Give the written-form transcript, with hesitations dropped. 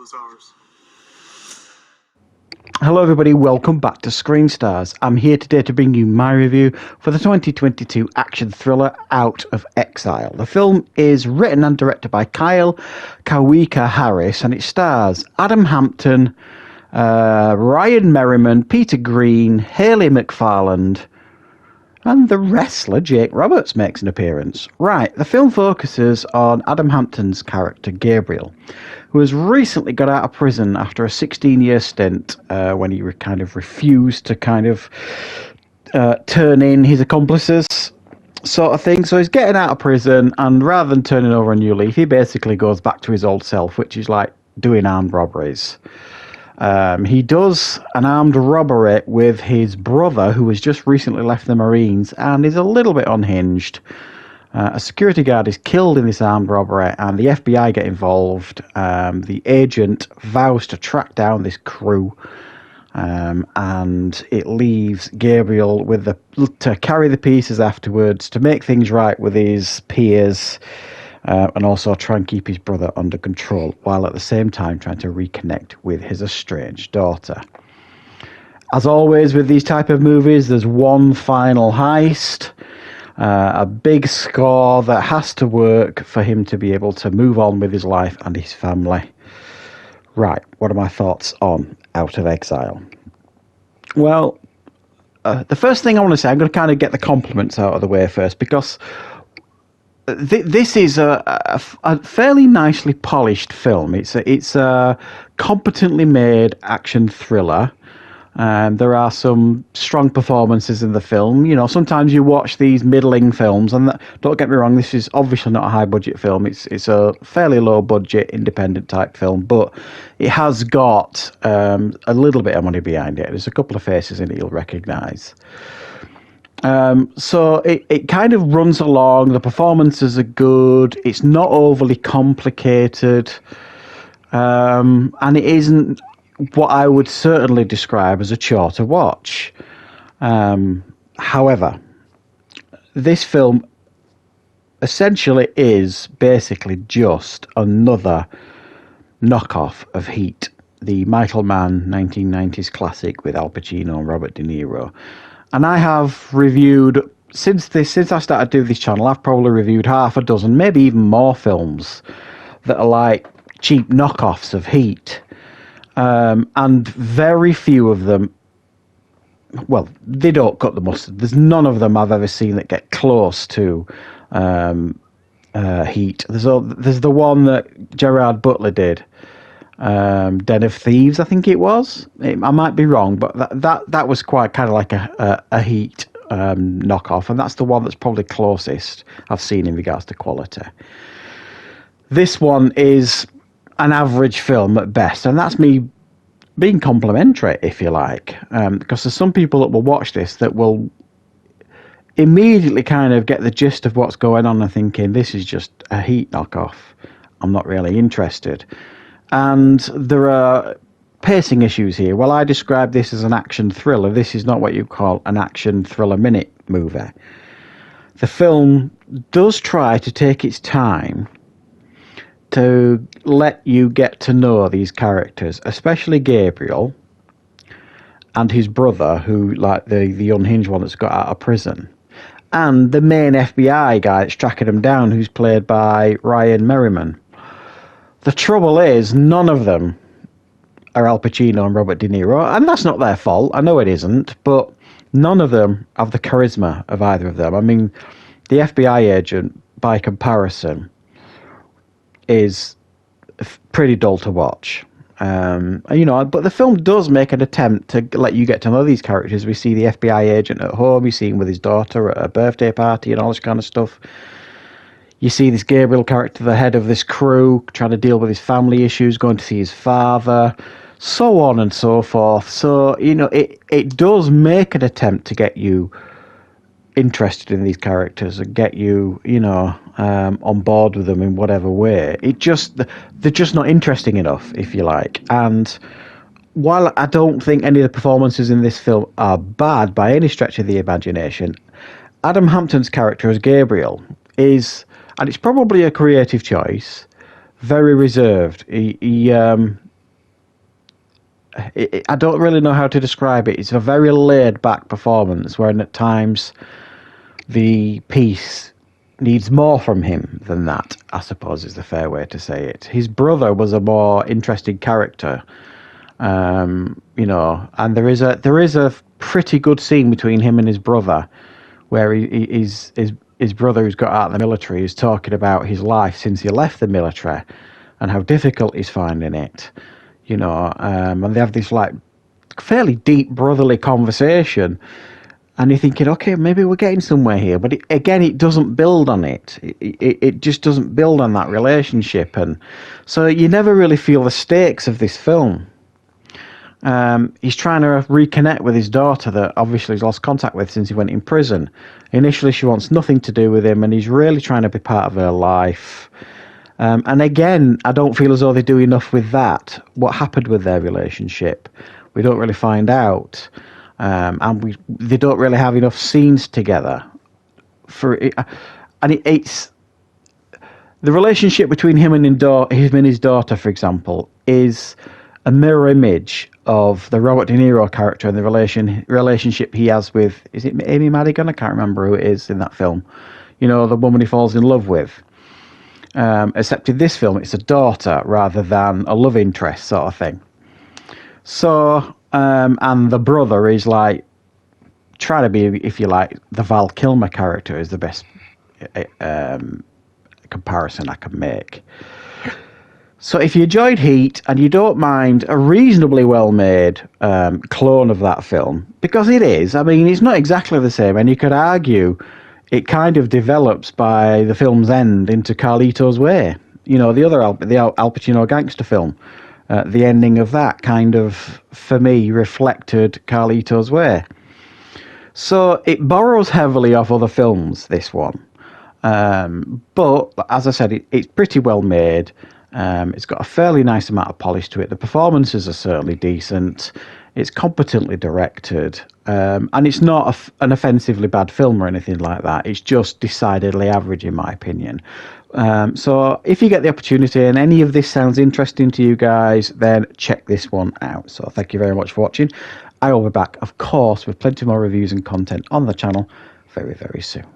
as ours. Hello everybody, welcome back to Screenstars. I'm here today to bring you my review for the 2022 action thriller Out of Exile. The film is written and directed by Kyle Kawika Harris and it stars Adam Hampton, Ryan Merriman, Peter Green, Hayley McFarland, and the wrestler Jake Roberts makes an appearance. Right, the film focuses on Adam Hampton's character Gabriel, who has recently got out of prison after a 16-year stint when he kind of refused to turn in his accomplices, sort of thing. So he's getting out of prison, and rather than turning over a new leaf, he basically goes back to his old self, which is like doing armed robberies. He does an armed robbery with his brother, who has just recently left the Marines and is a little bit unhinged. A security guard is killed in this armed robbery and the FBI get involved. The agent vows to track down this crew, and it leaves Gabriel to carry the pieces afterwards, to make things right with his peers, and also try and keep his brother under control, while at the same time trying to reconnect with his estranged daughter. As always with these type of movies, there's one final heist, a big score that has to work for him to be able to move on with his life and his family. Right, what are my thoughts on Out of Exile? Well, the first thing I want to say, I'm going to kind of get the compliments out of the way first, because this is a fairly nicely polished film. It's a competently made action thriller. There are some strong performances in the film. You know, sometimes you watch these middling films, and don't get me wrong, this is obviously not a high budget film. It's a fairly low budget independent type film, but it has got a little bit of money behind it. There's a couple of faces in it you'll recognise. So it kind of runs along. The performances are good. It's not overly complicated, and it isn't what I would certainly describe as a chore to watch. However, this film essentially is basically just another knockoff of Heat, the Michael Mann 1990s classic with Al Pacino and Robert De Niro. And I have reviewed, since I started doing this channel, I've probably reviewed half a dozen, maybe even more films that are like cheap knockoffs of Heat. And very few of them, well, they don't cut the mustard. There's none of them I've ever seen that get close to Heat. There's the one that Gerard Butler did, Den of Thieves, I think it was. I might be wrong, but that was quite kind of like a Heat knockoff, and that's the one that's probably closest I've seen in regards to quality. This one is an average film at best, and that's me being complimentary, if you like, because there's some people that will watch this that will immediately kind of get the gist of what's going on and thinking, this is just a Heat knockoff, I'm not really interested. And there are pacing issues here. Well, I describe this as an action thriller. This is not what you call an action thriller minute movie. The film does try to take its time to let you get to know these characters, especially Gabriel and his brother, who, like the unhinged one that's got out of prison, and the main FBI guy that's tracking him down, who's played by Ryan Merriman. The trouble is, none of them are Al Pacino and Robert De Niro, and that's not their fault. I know it isn't, but none of them have the charisma of either of them. I mean, the FBI agent, by comparison, is pretty dull to watch. You know, but the film does make an attempt to let you get to know these characters. We see the FBI agent at home, you see him with his daughter at a birthday party and all this kind of stuff. You see this Gabriel character, the head of this crew, trying to deal with his family issues, going to see his father, so on and so forth. So, you know, it does make an attempt to get you interested in these characters and get you, you know, on board with them in whatever way. They're just not interesting enough, if you like. And while I don't think any of the performances in this film are bad by any stretch of the imagination, Adam Hampton's character as Gabriel is, and it's probably a creative choice, very reserved. I don't really know how to describe it. It's a very laid back performance, wherein at times the piece needs more from him than that, I suppose is the fair way to say it. His brother was a more interesting character, you know, and there is a pretty good scene between him and his brother, where his brother, who's got out of the military, is talking about his life since he left the military and how difficult he's finding it, you know, and they have this like fairly deep brotherly conversation. And you're thinking, okay, maybe we're getting somewhere here. But it doesn't build on it. It just doesn't build on that relationship. And so you never really feel the stakes of this film. He's trying to reconnect with his daughter that obviously he's lost contact with since he went in prison. Initially, she wants nothing to do with him, and he's really trying to be part of her life. And again, I don't feel as though they do enough with that. What happened with their relationship? We don't really find out. And they don't really have enough scenes together for it, and it's the relationship between him and his daughter, for example, is a mirror image of the Robert De Niro character and the relationship he has with, is it Amy Madigan? I can't remember who it is in that film. You know, the woman he falls in love with. Except in this film, it's a daughter rather than a love interest sort of thing. So. And the brother is like trying to be, if you like, the Val Kilmer character is the best comparison I can make. So if you enjoyed Heat and you don't mind a reasonably well-made clone of that film, because it is, I mean, it's not exactly the same, and you could argue it kind of develops by the film's end into Carlito's Way. You know, the other Al Pacino gangster film. The ending of that kind of, for me, reflected Carlito's Way. So it borrows heavily off other films, this one. But, as I said, it's pretty well made. It's got a fairly nice amount of polish to it. The performances are certainly decent. It's competently directed. And it's not an offensively bad film or anything like that. It's just decidedly average, in my opinion. So if you get the opportunity and any of this sounds interesting to you guys, then check this one out. So thank you very much for watching. I will be back, of course, with plenty more reviews and content on the channel very, very soon.